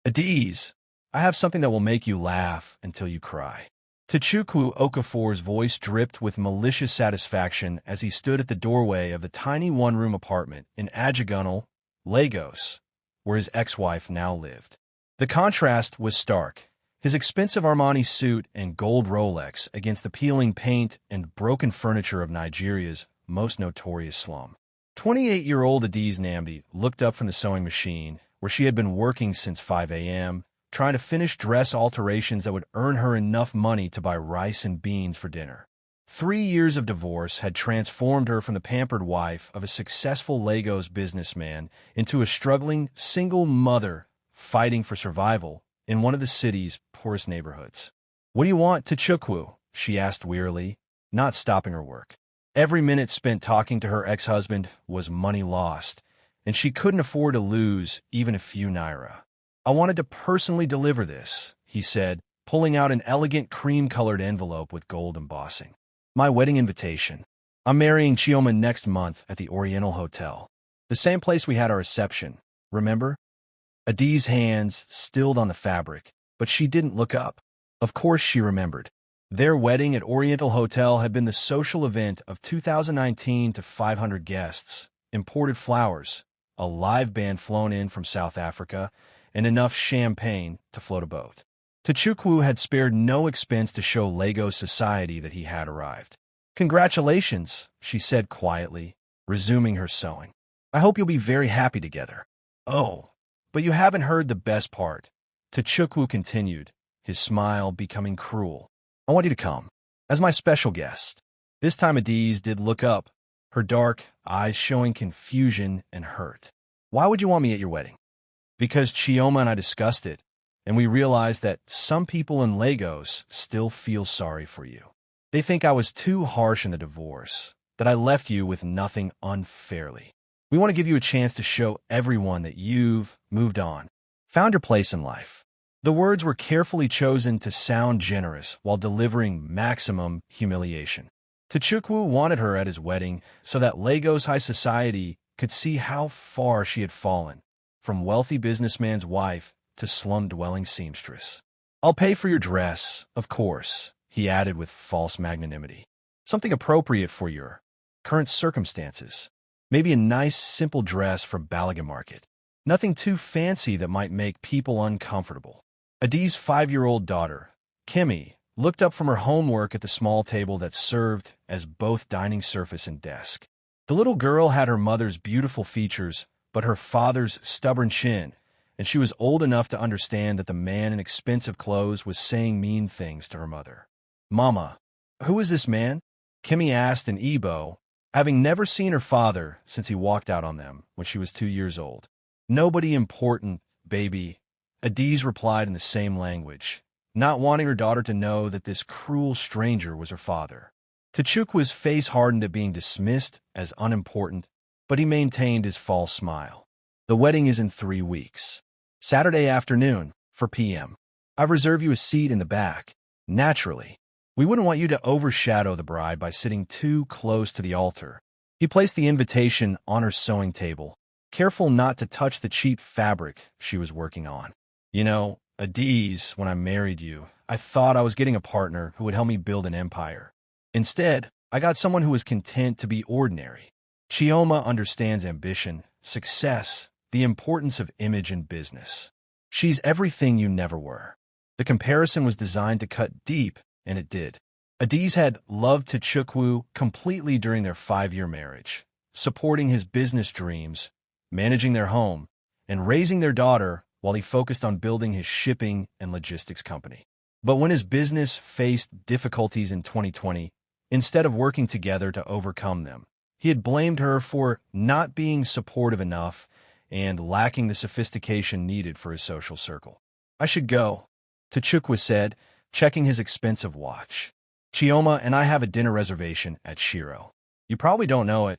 Adaeze, I have something that will make you laugh until you cry. Tochukwu Okafor's voice dripped with malicious satisfaction as he stood at the doorway of the tiny one-room apartment in Ajagunle, Lagos, where his ex-wife now lived. The contrast was stark. His expensive Armani suit and gold Rolex against the peeling paint and broken furniture of Nigeria's most notorious slum. 28-year-old Adaeze Nnamdi looked up from the sewing machine, where she had been working since 5 a.m., trying to finish dress alterations that would earn her enough money to buy rice and beans for dinner. 3 years of divorce had transformed her from the pampered wife of a successful Lagos businessman into a struggling single mother fighting for survival in one of the city's poorest neighborhoods. "What do you want, Tochukwu?" she asked wearily, not stopping her work. Every minute spent talking to her ex-husband was money lost, and she couldn't afford to lose even a few naira. "I wanted to personally deliver this," he said, pulling out an elegant cream-colored envelope with gold embossing. "My wedding invitation. I'm marrying Chioma next month at the Oriental Hotel. The same place we had our reception, remember?" Adaeze's hands stilled on the fabric, but she didn't look up. Of course she remembered. Their wedding at Oriental Hotel had been the social event of 2019 to 500 guests, imported flowers, a live band flown in from South Africa, and enough champagne to float a boat. Tochukwu had spared no expense to show Lagos society that he had arrived. "Congratulations," she said quietly, resuming her sewing. "I hope you'll be very happy together." "Oh, but you haven't heard the best part," Tochukwu continued, his smile becoming cruel. "I want you to come, as my special guest." This time Adaeze did look up, her dark eyes showing confusion and hurt. "Why would you want me at your wedding?" "Because Chioma and I discussed it, and we realized that some people in Lagos still feel sorry for you. They think I was too harsh in the divorce, that I left you with nothing unfairly. We want to give you a chance to show everyone that you've moved on, found your place in life." The words were carefully chosen to sound generous while delivering maximum humiliation. Tochukwu wanted her at his wedding so that Lagos high society could see how far she had fallen, from wealthy businessman's wife to slum-dwelling seamstress. "I'll pay for your dress, of course," he added with false magnanimity. "Something appropriate for your current circumstances. Maybe a nice, simple dress from Balaga Market. Nothing too fancy that might make people uncomfortable." Adaeze's 5-year-old daughter, Kimmy, looked up from her homework at the small table that served as both dining surface and desk. The little girl had her mother's beautiful features, but her father's stubborn chin, and she was old enough to understand that the man in expensive clothes was saying mean things to her mother. "Mama, who is this man?" Kimmy asked in Igbo, having never seen her father since he walked out on them when she was 2 years old. "Nobody important, baby," Adaeze replied in the same language, not wanting her daughter to know that this cruel stranger was her father. Tochukwu's face hardened at being dismissed as unimportant, but he maintained his false smile. "The wedding is in 3 weeks. Saturday afternoon, 4 p.m. I've reserved you a seat in the back. Naturally, we wouldn't want you to overshadow the bride by sitting too close to the altar." He placed the invitation on her sewing table, careful not to touch the cheap fabric she was working on. "You know, Adaeze, when I married you, I thought I was getting a partner who would help me build an empire. Instead, I got someone who was content to be ordinary. Chioma understands ambition, success, the importance of image in business. She's everything you never were." The comparison was designed to cut deep, and it did. Adaeze had loved Tochukwu completely during their 5-year marriage, supporting his business dreams, managing their home, and raising their daughter while he focused on building his shipping and logistics company. But when his business faced difficulties in 2020, instead of working together to overcome them, he had blamed her for not being supportive enough and lacking the sophistication needed for his social circle. "I should go," Tochukwu said, checking his expensive watch. "Chioma and I have a dinner reservation at Shiro. You probably don't know it.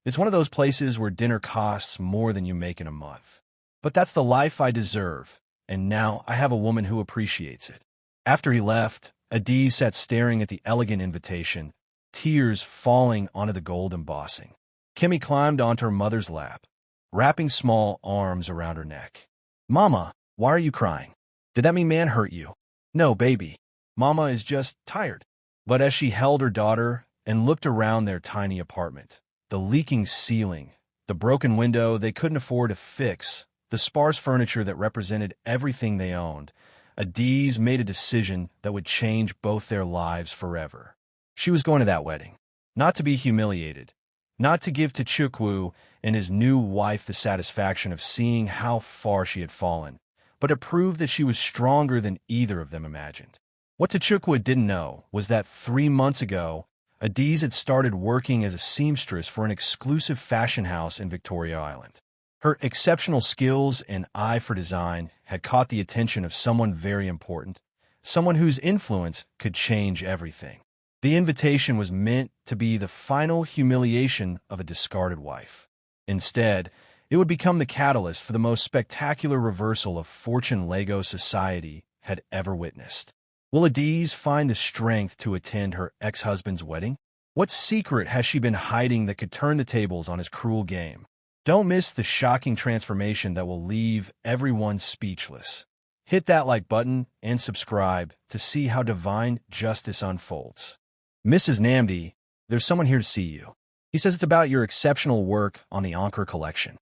It's one of those places where dinner costs more than you make in a month. But that's the life I deserve, and now I have a woman who appreciates it." After he left, Adaeze sat staring at the elegant invitation, tears falling onto the gold embossing. Kimmy climbed onto her mother's lap, wrapping small arms around her neck. "Mama, Why are you crying? Did that mean man hurt you? No, baby. Mama is just tired. But as she held her daughter and looked around their tiny apartment, the leaking ceiling, the broken window they couldn't afford to fix, the sparse furniture that represented everything they owned, Adaeze made a decision that would change both their lives forever. She was going to that wedding, not to be humiliated, not to give Tochukwu and his new wife the satisfaction of seeing how far she had fallen, but to prove that she was stronger than either of them imagined. What Tochukwu didn't know was that 3 months ago, Adaeze had started working as a seamstress for an exclusive fashion house in Victoria Island. Her exceptional skills and eye for design had caught the attention of someone very important, someone whose influence could change everything. The invitation was meant to be the final humiliation of a discarded wife. Instead, it would become the catalyst for the most spectacular reversal of fortune Lego society had ever witnessed. Will Adaeze find the strength to attend her ex-husband's wedding? What secret has she been hiding that could turn the tables on his cruel game? Don't miss the shocking transformation that will leave everyone speechless. Hit that like button and subscribe to see how divine justice unfolds. Mrs. Namdi, there's someone here to see you. He says it's about your exceptional work on the Ankara collection.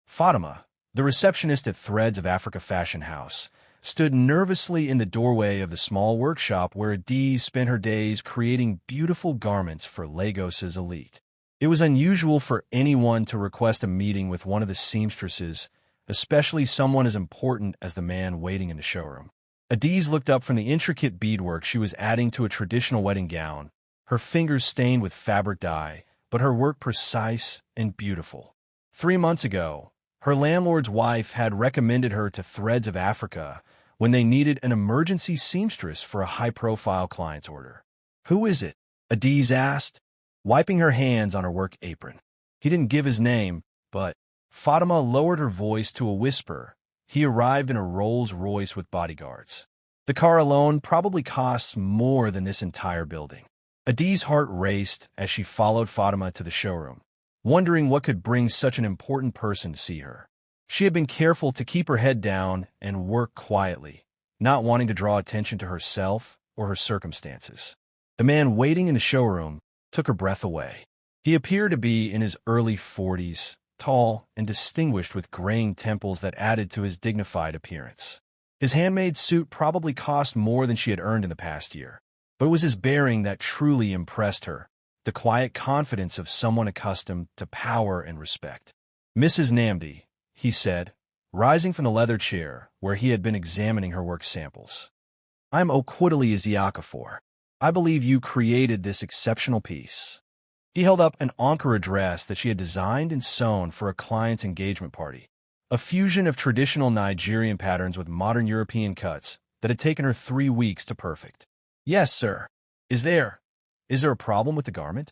Fatima, the receptionist at Threads of Africa Fashion House, stood nervously in the doorway of the small workshop where Adaeze spent her days creating beautiful garments for Lagos's elite. It was unusual for anyone to request a meeting with one of the seamstresses, especially someone as important as the man waiting in the showroom. Adaeze looked up from the intricate beadwork she was adding to a traditional wedding gown, her fingers stained with fabric dye, but her work precise and beautiful. 3 months ago, her landlord's wife had recommended her to Threads of Africa when they needed an emergency seamstress for a high-profile client's order. Who is it? Adaeze asked, wiping her hands on her work apron. He didn't give his name, but Fatima lowered her voice to a whisper. He arrived in a Rolls-Royce with bodyguards. The car alone probably costs more than this entire building. Adaeze's heart raced as she followed Fatima to the showroom, wondering what could bring such an important person to see her. She had been careful to keep her head down and work quietly, not wanting to draw attention to herself or her circumstances. The man waiting in the showroom took her breath away. He appeared to be in his early 40s, tall and distinguished with graying temples that added to his dignified appearance. His handmade suit probably cost more than she had earned in the past year, but it was his bearing that truly impressed her, the quiet confidence of someone accustomed to power and respect. Mrs. Namdi, he said, rising from the leather chair where he had been examining her work samples. I'm Okwudili Ezeakafor. I believe you created this exceptional piece. He held up an Ankara dress that she had designed and sewn for a client's engagement party, a fusion of traditional Nigerian patterns with modern European cuts that had taken her 3 weeks to perfect. Yes, sir. Is there a problem with the garment?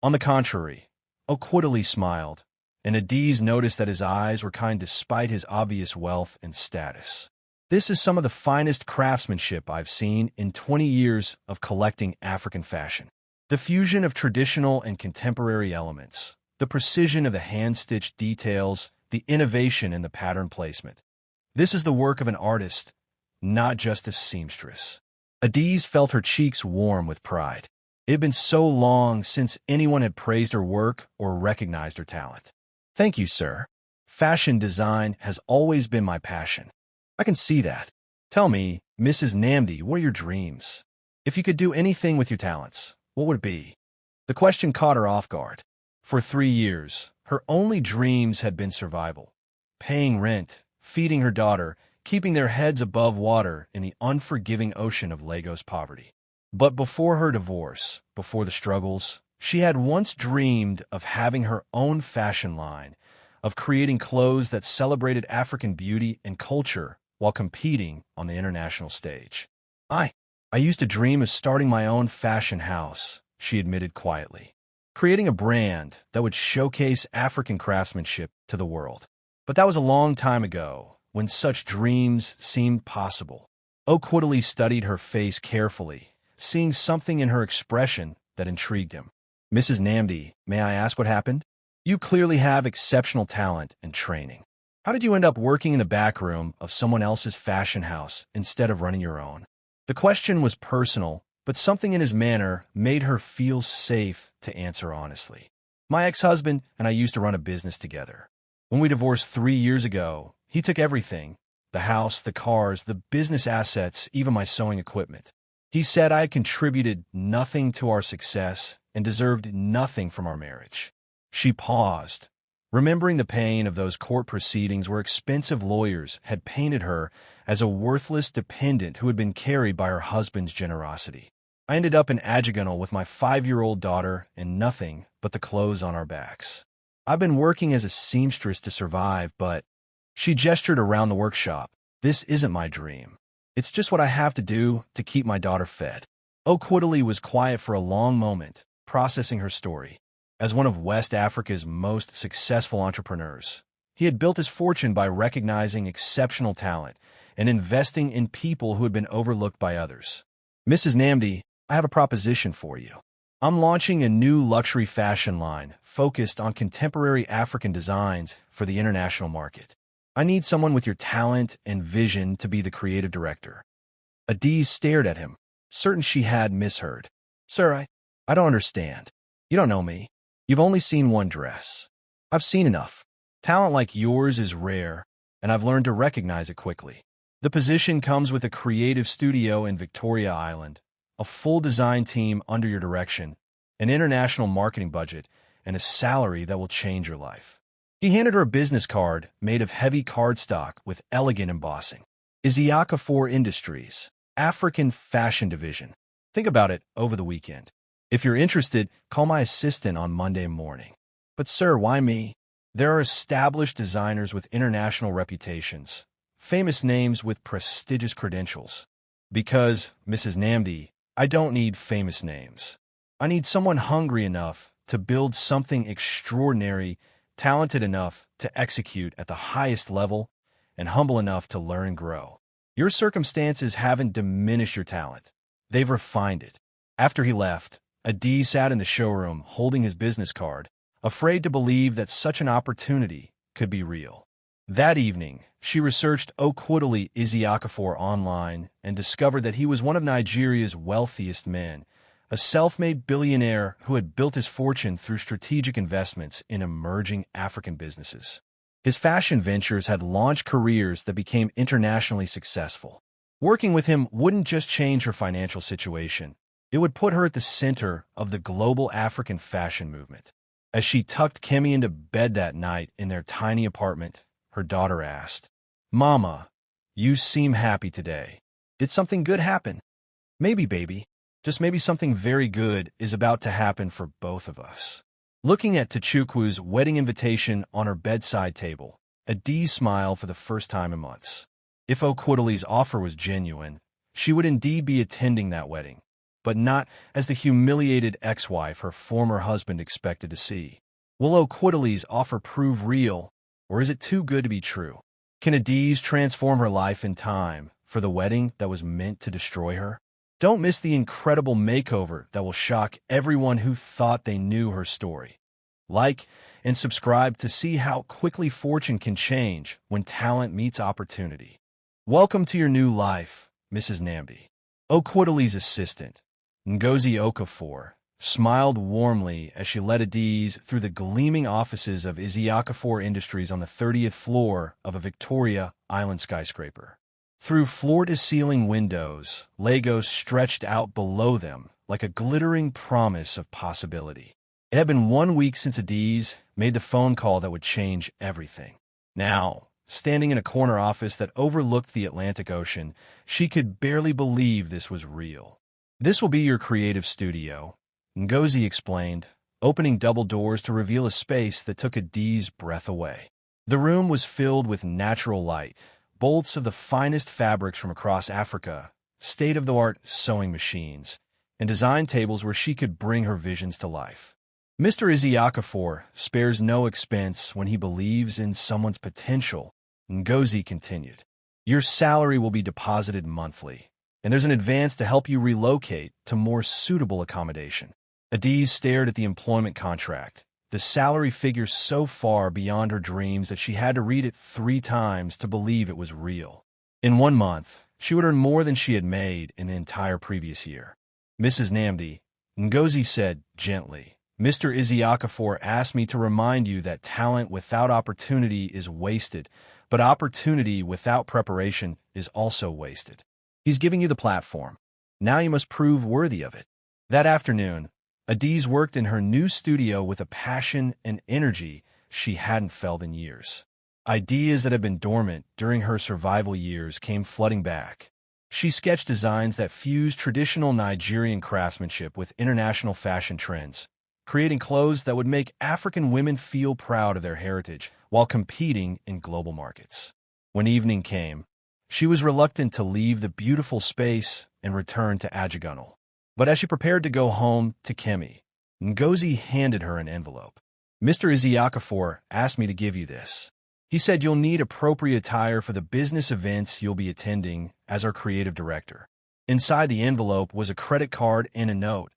On the contrary, Okwudili smiled, and Adaeze noticed that his eyes were kind despite his obvious wealth and status. This is some of the finest craftsmanship I've seen in 20 years of collecting African fashion. The fusion of traditional and contemporary elements, the precision of the hand-stitched details, the innovation in the pattern placement. This is the work of an artist, not just a seamstress. Adaeze felt her cheeks warm with pride. It had been so long since anyone had praised her work or recognized her talent. Thank you, sir. Fashion design has always been my passion. I can see that. Tell me, Mrs. Namdi, what are your dreams? If you could do anything with your talents, what would it be? The question caught her off guard. For 3 years, her only dreams had been survival, paying rent, feeding her daughter, keeping their heads above water in the unforgiving ocean of Lagos poverty. But before her divorce, before the struggles, she had once dreamed of having her own fashion line, of creating clothes that celebrated African beauty and culture while competing on the international stage. I used to dream of starting my own fashion house, she admitted quietly, creating a brand that would showcase African craftsmanship to the world. But that was a long time ago, when such dreams seemed possible. Okwudili studied her face carefully, seeing something in her expression that intrigued him. Mrs. Namdi, may I ask what happened? You clearly have exceptional talent and training. How did you end up working in the back room of someone else's fashion house instead of running your own? The question was personal, but something in his manner made her feel safe to answer honestly. My ex-husband and I used to run a business together. When we divorced 3 years ago, he took everything: the house, the cars, the business assets, even my sewing equipment. He said I had contributed nothing to our success and deserved nothing from our marriage. She paused, remembering the pain of those court proceedings where expensive lawyers had painted her as a worthless dependent who had been carried by her husband's generosity. I ended up in Ajagunal with my 5-year-old daughter and nothing but the clothes on our backs. I've been working as a seamstress to survive, but she gestured around the workshop. This isn't my dream. It's just what I have to do to keep my daughter fed. Okwudili was quiet for a long moment, processing her story. As one of West Africa's most successful entrepreneurs, he had built his fortune by recognizing exceptional talent and investing in people who had been overlooked by others. Mrs. Namdi, I have a proposition for you. I'm launching a new luxury fashion line focused on contemporary African designs for the international market. I need someone with your talent and vision to be the creative director. Adaeze stared at him, certain she had misheard. Sir, I don't understand. You don't know me. You've only seen one dress. I've seen enough. Talent like yours is rare, and I've learned to recognize it quickly. The position comes with a creative studio in Victoria Island, a full design team under your direction, an international marketing budget, and a salary that will change your life. He handed her a business card made of heavy cardstock with elegant embossing. Isiakafor Industries, African Fashion Division. Think about it over the weekend. If you're interested, call my assistant on Monday morning. But sir, why me? There are established designers with international reputations, famous names with prestigious credentials. Because, Mrs. Namdi, I don't need famous names. I need someone hungry enough to build something extraordinary, talented enough to execute at the highest level, and humble enough to learn and grow. Your circumstances haven't diminished your talent. They've refined it. After he left, Adaeze sat in the showroom holding his business card, afraid to believe that such an opportunity could be real. That evening, she researched Okwudili Isiakafor online and discovered that he was one of Nigeria's wealthiest men, a self-made billionaire who had built his fortune through strategic investments in emerging African businesses. His fashion ventures had launched careers that became internationally successful. Working with him wouldn't just change her financial situation. It would put her at the center of the global African fashion movement. As she tucked Kemi into bed that night in their tiny apartment, her daughter asked, "Mama, you seem happy today. Did something good happen?" "Maybe, baby. Just maybe something very good is about to happen for both of us." Looking at Tochukwu's wedding invitation on her bedside table, Adaeze smiled for the first time in months. If Okwudili's offer was genuine, she would indeed be attending that wedding, but not as the humiliated ex-wife her former husband expected to see. Will Okwudili's offer prove real, or is it too good to be true? Can Adaeze transform her life in time for the wedding that was meant to destroy her? Don't miss the incredible makeover that will shock everyone who thought they knew her story. Like and subscribe to see how quickly fortune can change when talent meets opportunity. Welcome to your new life, Mrs. Namdi. Okwudili's assistant, Ngozi Okafor, smiled warmly as she led Adaeze through the gleaming offices of Isiakafor Industries on the 30th floor of a Victoria Island skyscraper. Through floor-to-ceiling windows, Lagos stretched out below them like a glittering promise of possibility. It had been 1 week since Adaeze made the phone call that would change everything. Now, standing in a corner office that overlooked the Atlantic Ocean, she could barely believe this was real. "This will be your creative studio," Ngozi explained, opening double doors to reveal a space that took Adaeze's breath away. The room was filled with natural light, bolts of the finest fabrics from across Africa, state-of-the-art sewing machines, and design tables where she could bring her visions to life. Mr. Isiakafor spares no expense when he believes in someone's potential, Ngozi continued. "Your salary will be deposited monthly, and there's an advance to help you relocate to more suitable accommodation." Adaeze stared at the employment contract, the salary figure so far beyond her dreams that she had to read it 3 times to believe it was real. In 1 month, she would earn more than she had made in the entire previous year. Mrs. Namdi, Ngozi said gently, Mr. Isiakafor asked me to remind you that talent without opportunity is wasted, but opportunity without preparation is also wasted. He's giving you the platform. Now you must prove worthy of it. That afternoon, Adaeze worked in her new studio with a passion and energy she hadn't felt in years. Ideas that had been dormant during her survival years came flooding back. She sketched designs that fused traditional Nigerian craftsmanship with international fashion trends, creating clothes that would make African women feel proud of their heritage while competing in global markets. When evening came, she was reluctant to leave the beautiful space and return to Ajagunal. But as she prepared to go home to Kemi, Ngozi handed her an envelope. Mr. Isiakafor asked me to give you this. He said you'll need appropriate attire for the business events you'll be attending as our creative director. Inside the envelope was a credit card and a note.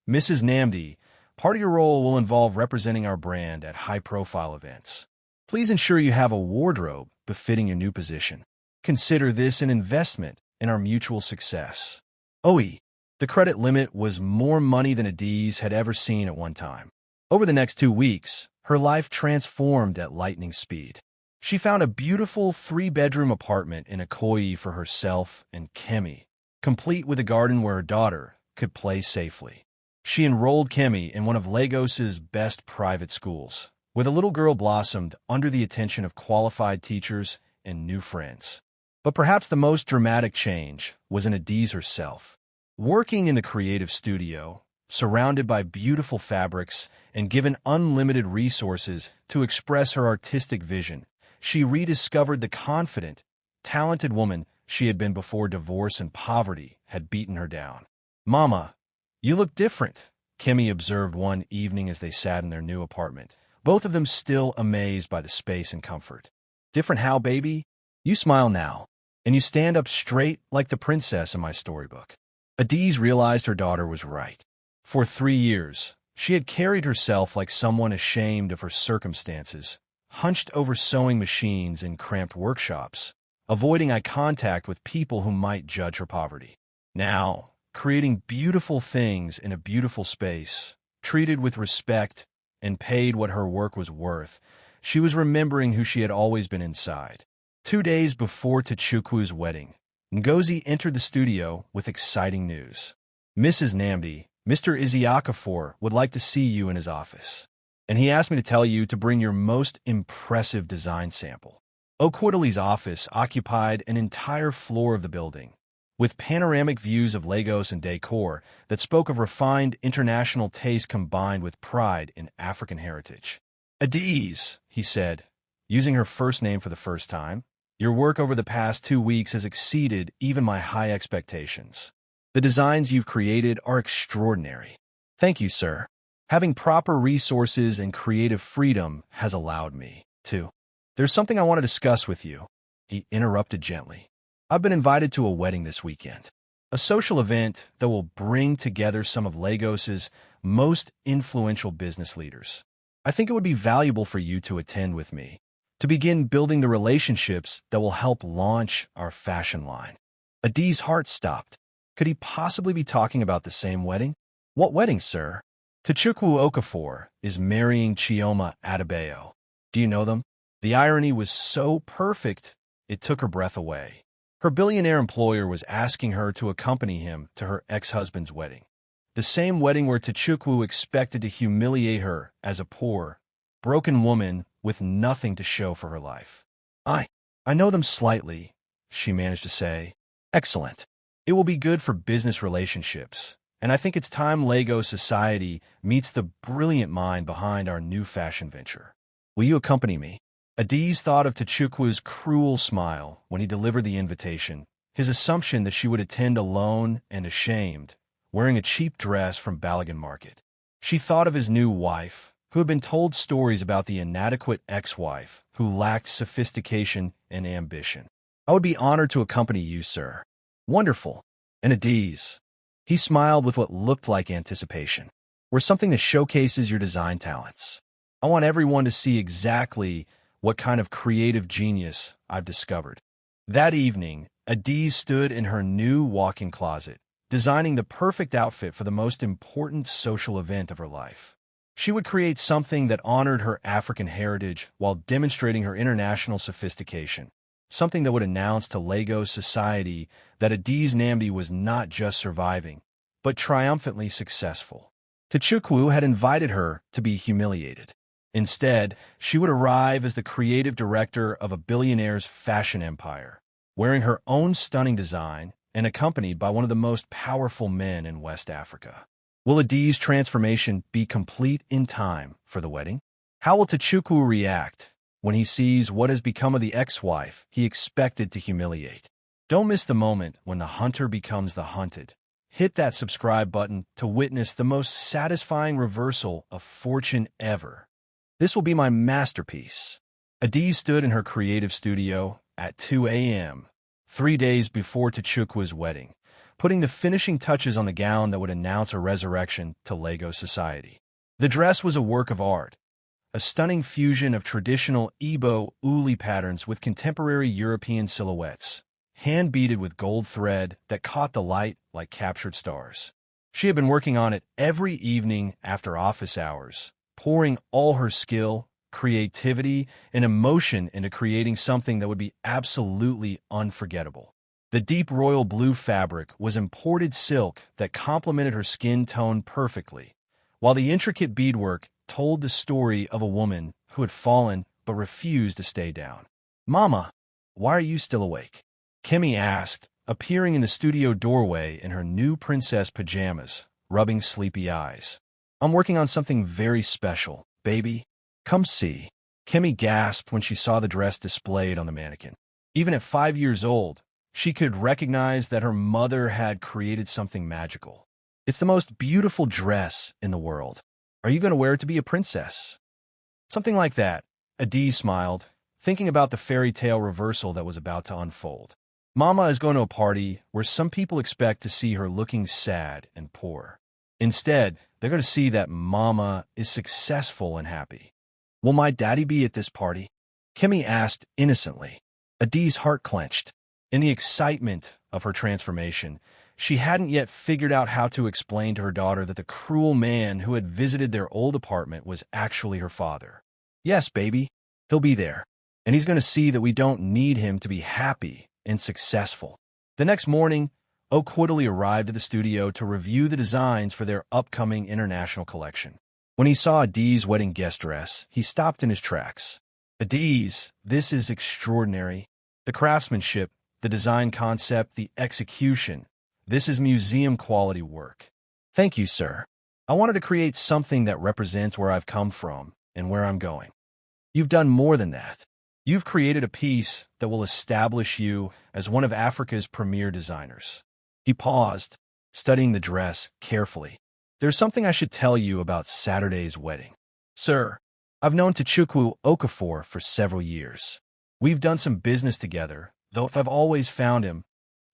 Mrs. Namdi, part of your role will involve representing our brand at high-profile events. Please ensure you have a wardrobe befitting your new position. Consider this an investment in our mutual success. OE. The credit limit was more money than Adaeze had ever seen at one time. Over the next 2 weeks, her life transformed at lightning speed. She found a beautiful 3-bedroom apartment in Ikoyi for herself and Kemi, complete with a garden where her daughter could play safely. She enrolled Kemi in one of Lagos's best private schools, where the little girl blossomed under the attention of qualified teachers and new friends. But perhaps the most dramatic change was in Adaeze herself. Working in the creative studio, surrounded by beautiful fabrics and given unlimited resources to express her artistic vision, she rediscovered the confident, talented woman she had been before divorce and poverty had beaten her down. "Mama, you look different," Kemi observed one evening as they sat in their new apartment, both of them still amazed by the space and comfort. "Different how, baby? You smile now, and you stand up straight like the princess in my storybook." Adaeze realized her daughter was right. For 3 years, she had carried herself like someone ashamed of her circumstances, hunched over sewing machines in cramped workshops, avoiding eye contact with people who might judge her poverty. Now, creating beautiful things in a beautiful space, treated with respect and paid what her work was worth, she was remembering who she had always been inside. 2 days before Tochukwu's wedding, Ngozi entered the studio with exciting news. "Mrs. Namdi, Mr. Isiakafor would like to see you in his office, and he asked me to tell you to bring your most impressive design sample." Okwudili's office occupied an entire floor of the building, with panoramic views of Lagos and decor that spoke of refined international taste combined with pride in African heritage. "Adaeze," he said, using her first name for the first time, "your work over the past 2 weeks has exceeded even my high expectations. The designs you've created are extraordinary." "Thank you, sir. Having proper resources and creative freedom has allowed me to." "There's something I want to discuss with you," he interrupted gently. "I've been invited to a wedding this weekend, a social event that will bring together some of Lagos's most influential business leaders. I think it would be valuable for you to attend with me, to begin building the relationships that will help launch our fashion line." Adaeze's heart stopped. Could he possibly be talking about the same wedding? "What wedding, sir?" "Tochukwu Okafor is marrying Chioma Adebayo. Do you know them?" The irony was so perfect, it took her breath away. Her billionaire employer was asking her to accompany him to her ex-husband's wedding. The same wedding where Tochukwu expected to humiliate her as a poor, broken woman with nothing to show for her life. I know them slightly," she managed to say. "Excellent. It will be good for business relationships, and I think it's time Lagos society meets the brilliant mind behind our new fashion venture. Will you accompany me?" Adaeze thought of Tochukwu's cruel smile when he delivered the invitation, his assumption that she would attend alone and ashamed, wearing a cheap dress from Balagan Market. She thought of his new wife, who had been told stories about the inadequate ex-wife who lacked sophistication and ambition. "I would be honored to accompany you, sir." "Wonderful." And Adaeze, he smiled with what looked like anticipation. "We're something that showcases your design talents." I want everyone to see exactly what kind of creative genius I've discovered. That evening, Adaeze stood in her new walk-in closet, designing the perfect outfit for the most important social event of her life. She would create something that honored her African heritage while demonstrating her international sophistication, something that would announce to Lagos society that Adaeze Nnamdi was not just surviving, but triumphantly successful. Tochukwu had invited her to be humiliated. Instead, she would arrive as the creative director of a billionaire's fashion empire, wearing her own stunning design and accompanied by one of the most powerful men in West Africa. Will Adaeze's transformation be complete in time for the wedding? How will Tochukwu react when he sees what has become of the ex-wife he expected to humiliate? Don't miss the moment when the hunter becomes the hunted. Hit that subscribe button to witness the most satisfying reversal of fortune ever. This will be my masterpiece. Adaeze stood in her creative studio at 2 a.m., 3 days before Tochukwu's wedding, putting the finishing touches on the gown that would announce her resurrection to Lagos society. The dress was a work of art, a stunning fusion of traditional Igbo uli patterns with contemporary European silhouettes, hand-beaded with gold thread that caught the light like captured stars. She had been working on it every evening after office hours, pouring all her skill, creativity, and emotion into creating something that would be absolutely unforgettable. The deep royal blue fabric was imported silk that complemented her skin tone perfectly, while the intricate beadwork told the story of a woman who had fallen but refused to stay down. "Mama, why are you still awake?" Kemi asked, appearing in the studio doorway in her new princess pajamas, rubbing sleepy eyes. "I'm working on something very special, baby. Come see." Kemi gasped when she saw the dress displayed on the mannequin. Even at 5 years old, she could recognize that her mother had created something magical. "It's the most beautiful dress in the world. Are you going to wear it to be a princess?" Something like that, Adaeze smiled, thinking about the fairy tale reversal that was about to unfold. Mama is going to a party where some people expect to see her looking sad and poor. Instead, they're going to see that Mama is successful and happy. "Will my daddy be at this party?" Kemi asked innocently. Adaeze's heart clenched. In the excitement of her transformation, she hadn't yet figured out how to explain to her daughter that the cruel man who had visited their old apartment was actually her father. "Yes, baby, he'll be there, and he's going to see that we don't need him to be happy and successful." The next morning, Okwudili arrived at the studio to review the designs for their upcoming international collection. When he saw Adaeze's wedding guest dress, he stopped in his tracks. "Adaeze, this is extraordinary. The craftsmanship, the design concept, the execution. This is museum-quality work." "Thank you, sir. I wanted to create something that represents where I've come from and where I'm going." "You've done more than that. You've created a piece that will establish you as one of Africa's premier designers." He paused, studying the dress carefully. "There's something I should tell you about Saturday's wedding. Sir, I've known Tochukwu Okafor for several years. We've done some business together, though I've always found him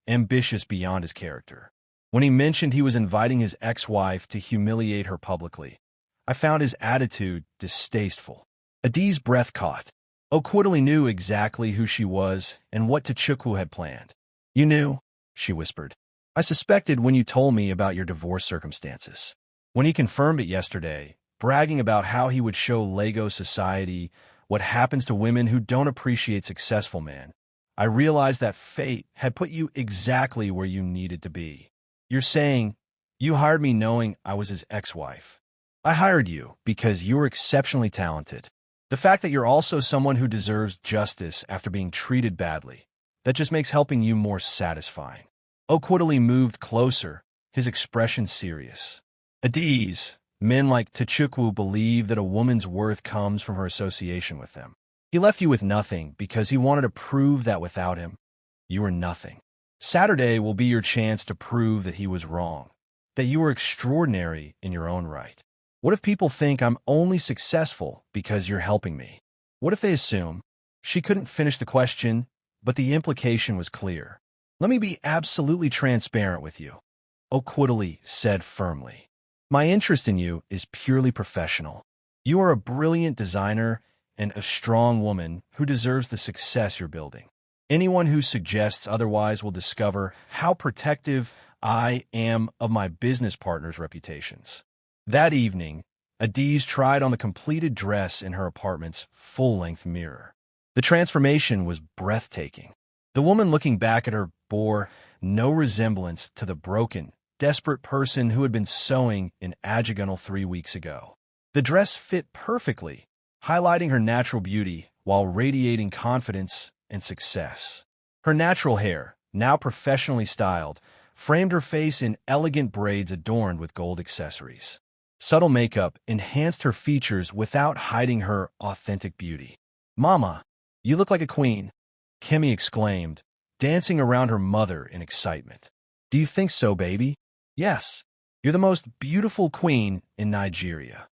ambitious beyond his character. When he mentioned he was inviting his ex-wife to humiliate her publicly, I found his attitude distasteful." Adaeze's breath caught. Okwudili knew exactly who she was and what Tochukwu had planned. "You knew?" she whispered. "I suspected when you told me about your divorce circumstances." When he confirmed it yesterday, bragging about how he would show Lagos society what happens to women who don't appreciate successful men, I realized that fate had put you exactly where you needed to be. "You're saying you hired me knowing I was his ex-wife." "I hired you because you're exceptionally talented. The fact that you're also someone who deserves justice after being treated badly, that just makes helping you more satisfying." Okwudili moved closer, his expression serious. "Adaeze, men like Tochukwu believe that a woman's worth comes from her association with them. He left you with nothing because he wanted to prove that without him, you were nothing. Saturday will be your chance to prove that he was wrong, that you are extraordinary in your own right. What if people think I'm only successful because you're helping me? What if they assume?" She couldn't finish the question, but the implication was clear. "Let me be absolutely transparent with you," Okwudili said firmly. "My interest in you is purely professional. You are a brilliant designer and a strong woman who deserves the success you're building. Anyone who suggests otherwise will discover how protective I am of my business partners' reputations. That evening, Adaeze tried on the completed dress in her apartment's full-length mirror. The transformation was breathtaking. The woman looking back at her bore no resemblance to the broken, desperate person who had been sewing in Ajagunal 3 weeks ago. The dress fit perfectly, highlighting her natural beauty while radiating confidence and success. Her natural hair, now professionally styled, framed her face in elegant braids adorned with gold accessories. Subtle makeup enhanced her features without hiding her authentic beauty. "Mama, you look like a queen," Kemi exclaimed, dancing around her mother in excitement. "Do you think so, baby?" "Yes. You're the most beautiful queen in Nigeria."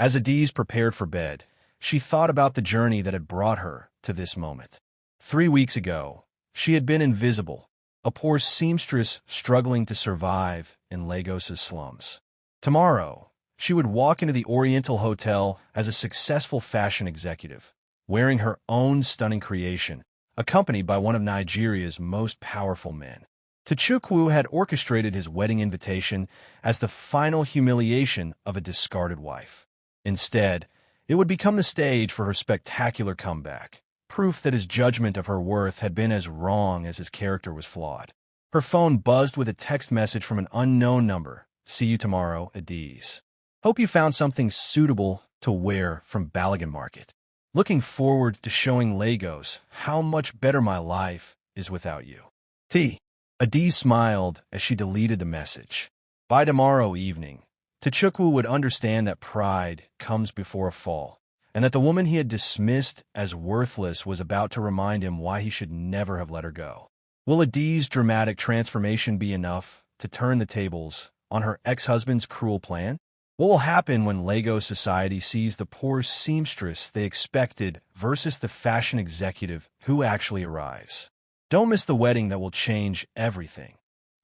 As Adaeze prepared for bed, she thought about the journey that had brought her to this moment. 3 weeks ago, she had been invisible, a poor seamstress struggling to survive in Lagos's slums. Tomorrow, she would walk into the Oriental Hotel as a successful fashion executive, wearing her own stunning creation, accompanied by one of Nigeria's most powerful men. Tochukwu had orchestrated his wedding invitation as the final humiliation of a discarded wife. Instead, it would become the stage for her spectacular comeback, proof that his judgment of her worth had been as wrong as his character was flawed. Her phone buzzed with a text message from an unknown number. "See you tomorrow, Adaeze. Hope you found something suitable to wear from Balogun Market. Looking forward to showing Lagos how much better my life is without you. T." Adaeze smiled as she deleted the message. By tomorrow evening, Tochukwu would understand that pride comes before a fall, and that the woman he had dismissed as worthless was about to remind him why he should never have let her go. Will Adaeze's dramatic transformation be enough to turn the tables on her ex-husband's cruel plan? What will happen when Lagos society sees the poor seamstress they expected versus the fashion executive who actually arrives? Don't miss the wedding that will change everything.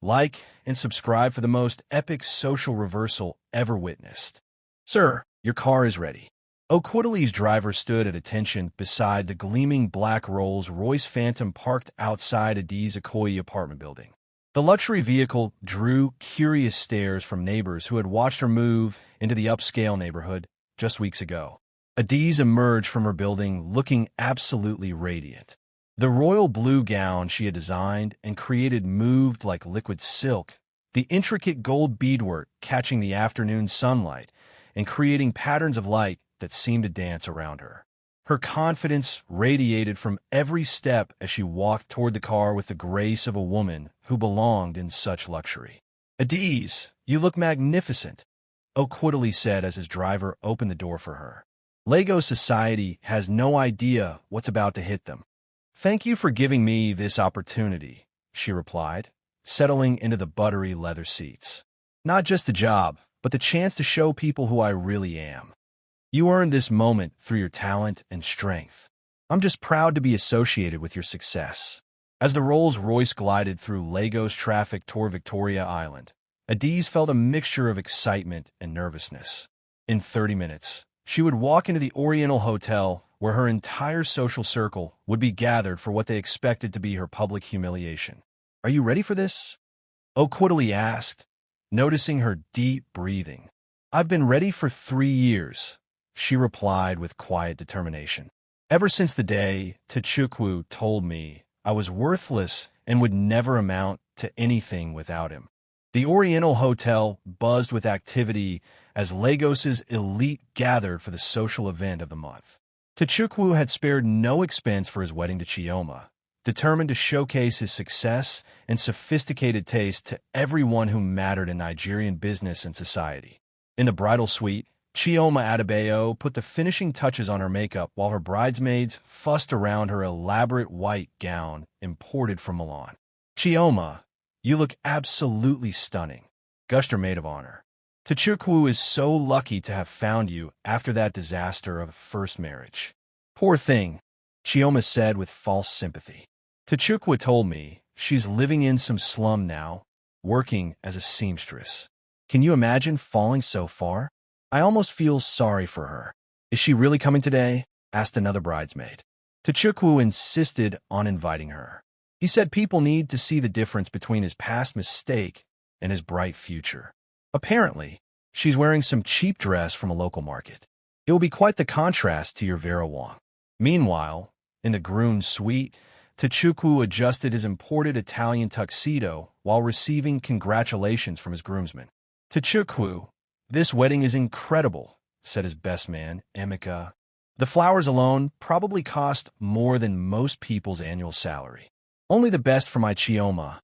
Like and subscribe for the most epic social reversal ever witnessed. "Sir, your car is ready." Okwudili's driver stood at attention beside the gleaming black Rolls-Royce Phantom parked outside Adaeze Ikoyi apartment building. The luxury vehicle drew curious stares from neighbors who had watched her move into the upscale neighborhood just weeks ago. Adaeze emerged from her building looking absolutely radiant. The royal blue gown she had designed and created moved like liquid silk, the intricate gold beadwork catching the afternoon sunlight and creating patterns of light that seemed to dance around her. Her confidence radiated from every step as she walked toward the car with the grace of a woman who belonged in such luxury. "Adaeze, you look magnificent," Okwudili said as his driver opened the door for her. "Lagos society has no idea what's about to hit them." "Thank you for giving me this opportunity," she replied, settling into the buttery leather seats. "Not just the job, but the chance to show people who I really am. You earned this moment through your talent and strength. I'm just proud to be associated with your success." As the Rolls-Royce glided through Lagos traffic toward Victoria Island, Adaeze felt a mixture of excitement and nervousness. In 30 minutes, she would walk into the Oriental Hotel, where her entire social circle would be gathered for what they expected to be her public humiliation. "Are you ready for this?" Okwudili asked, noticing her deep breathing. "I've been ready for 3 years," she replied with quiet determination. "Ever since the day Tochukwu told me I was worthless and would never amount to anything without him." The Oriental Hotel buzzed with activity as Lagos's elite gathered for the social event of the month. Tochukwu had spared no expense for his wedding to Chioma, determined to showcase his success and sophisticated taste to everyone who mattered in Nigerian business and society. In the bridal suite, Chioma Adebayo put the finishing touches on her makeup while her bridesmaids fussed around her elaborate white gown imported from Milan. "Chioma, you look absolutely stunning," gushed her maid of honor. "Tochukwu is so lucky to have found you after that disaster of first marriage." "Poor thing," Chioma said with false sympathy. "Tochukwu told me she's living in some slum now, working as a seamstress. Can you imagine falling so far?" I almost feel sorry for her. Is she really coming today? Asked another bridesmaid. Tochukwu insisted on inviting her. He said people need to see the difference between his past mistake and his bright future. Apparently, she's wearing some cheap dress from a local market. It will be quite the contrast to your Vera Wang. Meanwhile, in the groom's suite, Tochukwu adjusted his imported Italian tuxedo while receiving congratulations from his groomsmen. Tochukwu, this wedding is incredible, said his best man, Emeka. The flowers alone probably cost more than most people's annual salary. Only the best for my Chioma,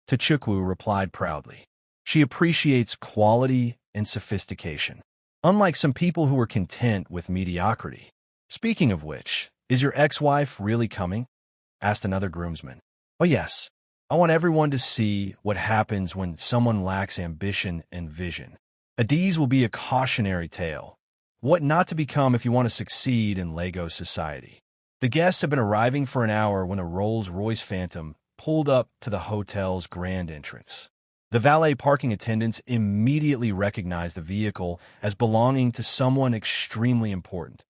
Tochukwu replied proudly. She appreciates quality and sophistication, unlike some people who are content with mediocrity. Speaking of which, is your ex-wife really coming? Asked another groomsman. Oh yes, I want everyone to see what happens when someone lacks ambition and vision. Adaeze will be a cautionary tale. What not to become if you want to succeed in Lego society. The guests have been arriving for an hour when a Rolls-Royce Phantom pulled up to the hotel's grand entrance. The valet parking attendants immediately recognized the vehicle as belonging to someone extremely important.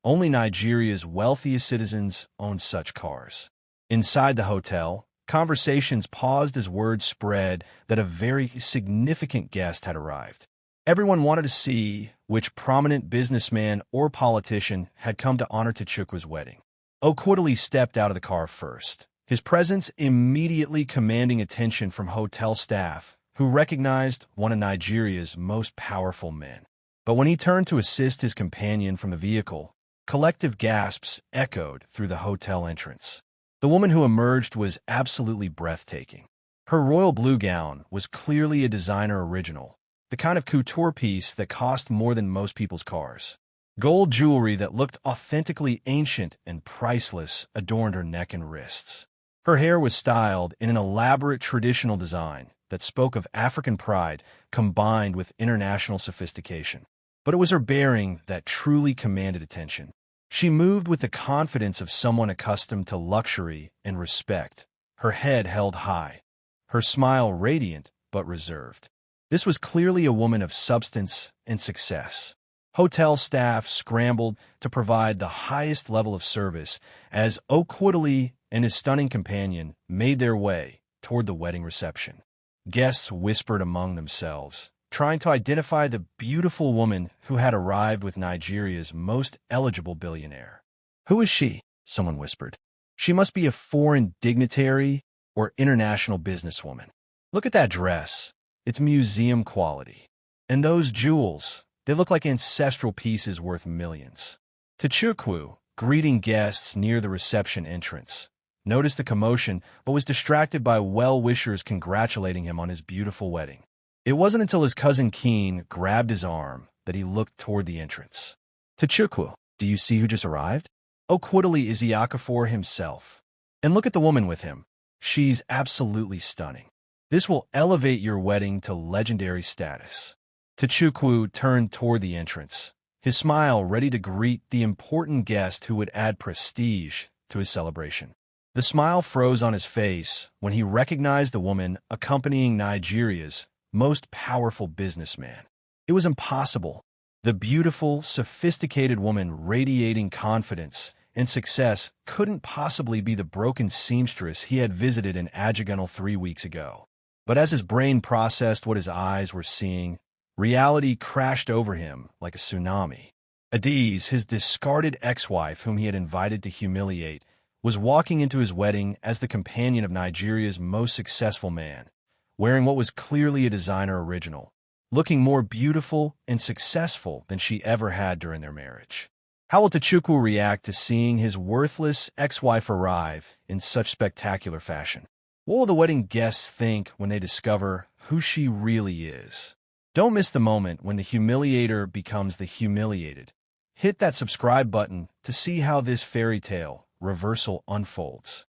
Only Nigeria's wealthiest citizens own such cars. Inside the hotel, conversations paused as word spread that a very significant guest had arrived. Everyone wanted to see which prominent businessman or politician had come to honor Tochukwu's wedding. Okwudili stepped out of the car first, his presence immediately commanding attention from hotel staff, who recognized one of Nigeria's most powerful men. But when he turned to assist his companion from the vehicle, collective gasps echoed through the hotel entrance. The woman who emerged was absolutely breathtaking. Her royal blue gown was clearly a designer original, the kind of couture piece that cost more than most people's cars. Gold jewelry that looked authentically ancient and priceless adorned her neck and wrists. Her hair was styled in an elaborate traditional design that spoke of African pride combined with international sophistication. But it was her bearing that truly commanded attention. She moved with the confidence of someone accustomed to luxury and respect, her head held high, her smile radiant but reserved. This was clearly a woman of substance and success. Hotel staff scrambled to provide the highest level of service as Okwudili and his stunning companion made their way toward the wedding reception. Guests whispered among themselves, trying to identify the beautiful woman who had arrived with Nigeria's most eligible billionaire. Who is she? Someone whispered. She must be a foreign dignitary or international businesswoman. Look at that dress. It's museum quality. And those jewels, they look like ancestral pieces worth millions. Tochukwu, greeting guests near the reception entrance, noticed the commotion but was distracted by well-wishers congratulating him on his beautiful wedding. It wasn't until his cousin Keen grabbed his arm that he looked toward the entrance. Tochukwu, do you see who just arrived? Okwudili is Okafor himself. And look at the woman with him. She's absolutely stunning. This will elevate your wedding to legendary status. Tochukwu turned toward the entrance, his smile ready to greet the important guest who would add prestige to his celebration. The smile froze on his face when he recognized the woman accompanying Nigeria's most powerful businessman. It was impossible. The beautiful, sophisticated woman radiating confidence and success couldn't possibly be the broken seamstress he had visited in Ajagunal 3 weeks ago. But as his brain processed what his eyes were seeing, reality crashed over him like a tsunami. Adaeze, his discarded ex-wife whom he had invited to humiliate, was walking into his wedding as the companion of Nigeria's most successful man, wearing what was clearly a designer original, looking more beautiful and successful than she ever had during their marriage. How will Tochukwu react to seeing his worthless ex-wife arrive in such spectacular fashion? What will the wedding guests think when they discover who she really is? Don't miss the moment when the humiliator becomes the humiliated. Hit that subscribe button to see how this fairy tale reversal unfolds.